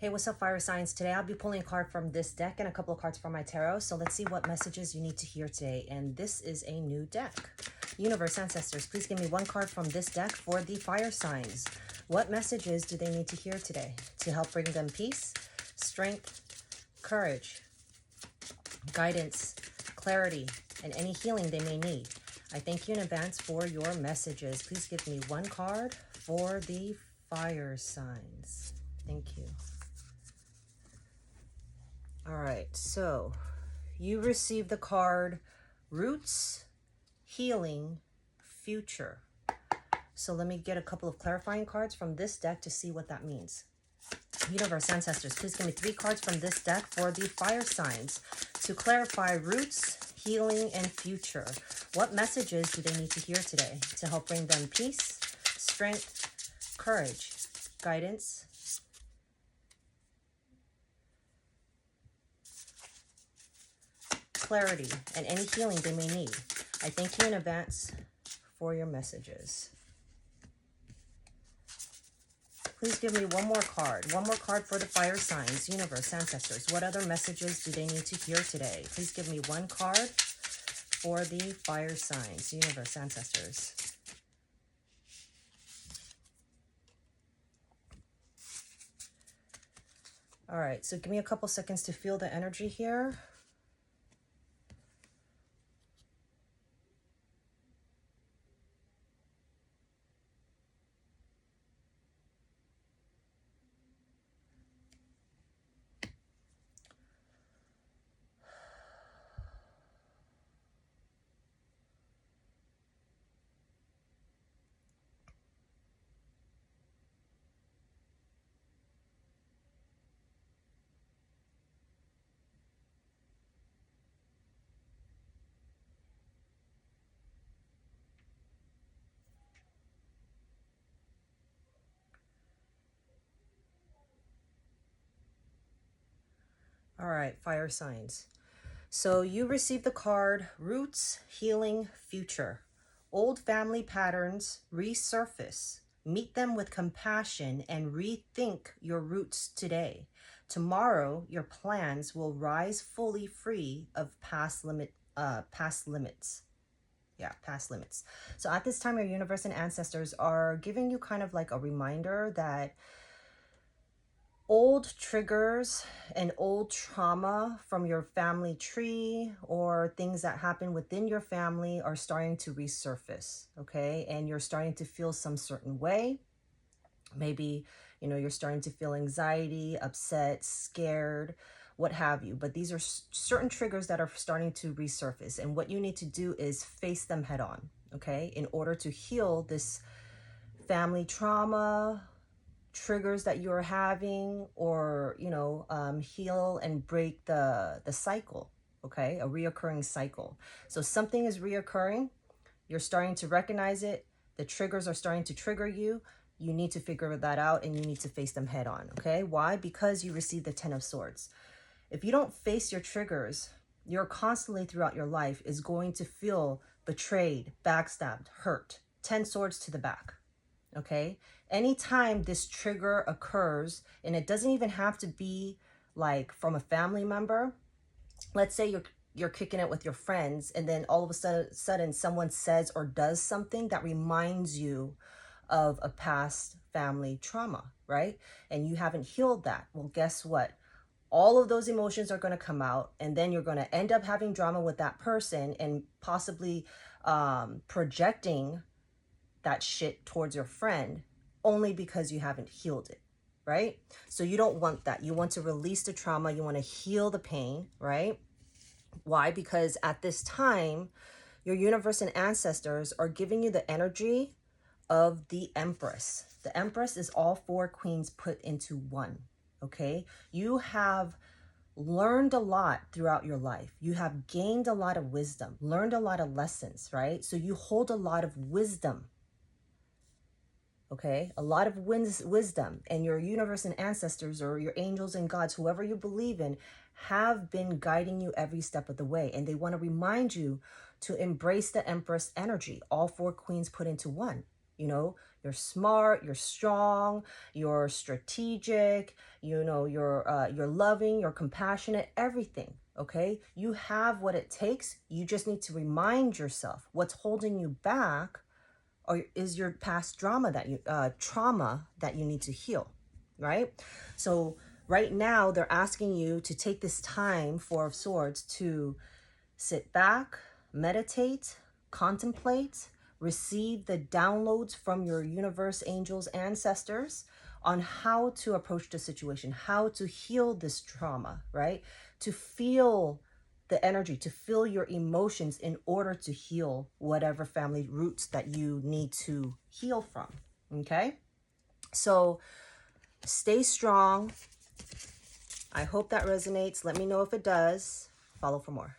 Hey, what's up, fire signs? Today I'll be pulling a card from this deck and a couple of cards from my tarot. So let's see what messages you need to hear today. And this is a new deck. Universe, ancestors, please give me one card from this deck for the fire signs. What messages do they need to hear today to help bring them peace, strength, courage, guidance, clarity, and any healing they may need? I thank you in advance for your messages. Please give me one card for the fire signs. Thank you. All right, so you received the card Roots, Healing, Future. So let me get a couple of clarifying cards from this deck to see what that means. Universe, ancestors, please give me 3 cards from this deck for the fire signs to clarify roots, healing, and future. What messages do they need to hear today to help bring them peace, strength, courage, guidance, clarity, and any healing they may need? I thank you in advance for your messages. Please give me one more card for the fire signs. Universe, ancestors, what other messages do they need to hear today? Please give me one card for the fire signs. Universe, ancestors. All right, so give me a couple seconds to feel the energy here. All right, fire signs. So you received the card Roots, Healing, Future. Old family patterns resurface. Meet them with compassion and rethink your roots today. Tomorrow, your plans will rise fully free of past limits. Past limits. So at this time, your universe and ancestors are giving you kind of like a reminder that old triggers and old trauma from your family tree or things that happen within your family are starting to resurface, okay? And you're starting to feel some certain way. Maybe, you're starting to feel anxiety, upset, scared, what have you. But these are certain triggers that are starting to resurface. And what you need to do is face them head on, okay? In order to heal this family trauma, triggers that you're having, or heal and break the cycle, okay? A reoccurring cycle. So something is reoccurring, you're starting to recognize it, the triggers are starting to trigger you. You need to figure that out and you need to face them head on, okay? Why? Because you received the 10 of Swords. If you don't face your triggers, you're constantly throughout your life is going to feel betrayed, backstabbed, hurt. 10 swords to the back. Okay, anytime this trigger occurs, and it doesn't even have to be like from a family member. Let's say you're kicking it with your friends, and then all of a sudden someone says or does something that reminds you of a past family trauma, right? And you haven't healed that. Well, guess what? All of those emotions are going to come out, and then you're going to end up having drama with that person and possibly projecting that shit towards your friend only because you haven't healed it, right? So you don't want that. You want to release the trauma. You want to heal the pain, right? Why? Because at this time, your universe and ancestors are giving you the energy of the Empress. The Empress is all 4 queens put into one, okay? You have learned a lot throughout your life. You have gained a lot of wisdom, learned a lot of lessons, right? So you hold a lot of wisdom. Okay, a lot of wisdom, and your universe and ancestors or your angels and gods, whoever you believe in, have been guiding you every step of the way. And they want to remind you to embrace the Empress energy, all 4 queens put into one. You know, you're smart, you're strong, you're strategic, you know, you're loving, you're compassionate, everything. Okay, you have what it takes. You just need to remind yourself what's holding you back, or is your past trauma that you need to heal, right? So right now they're asking you to take this time, Four of Swords, to sit back, meditate, contemplate, receive the downloads from your universe, angels, ancestors on how to approach the situation, how to heal this trauma, right? To feel the energy, to feel your emotions in order to heal whatever family roots that you need to heal from. Okay? So stay strong. I hope that resonates. Let me know if it does. Follow for more.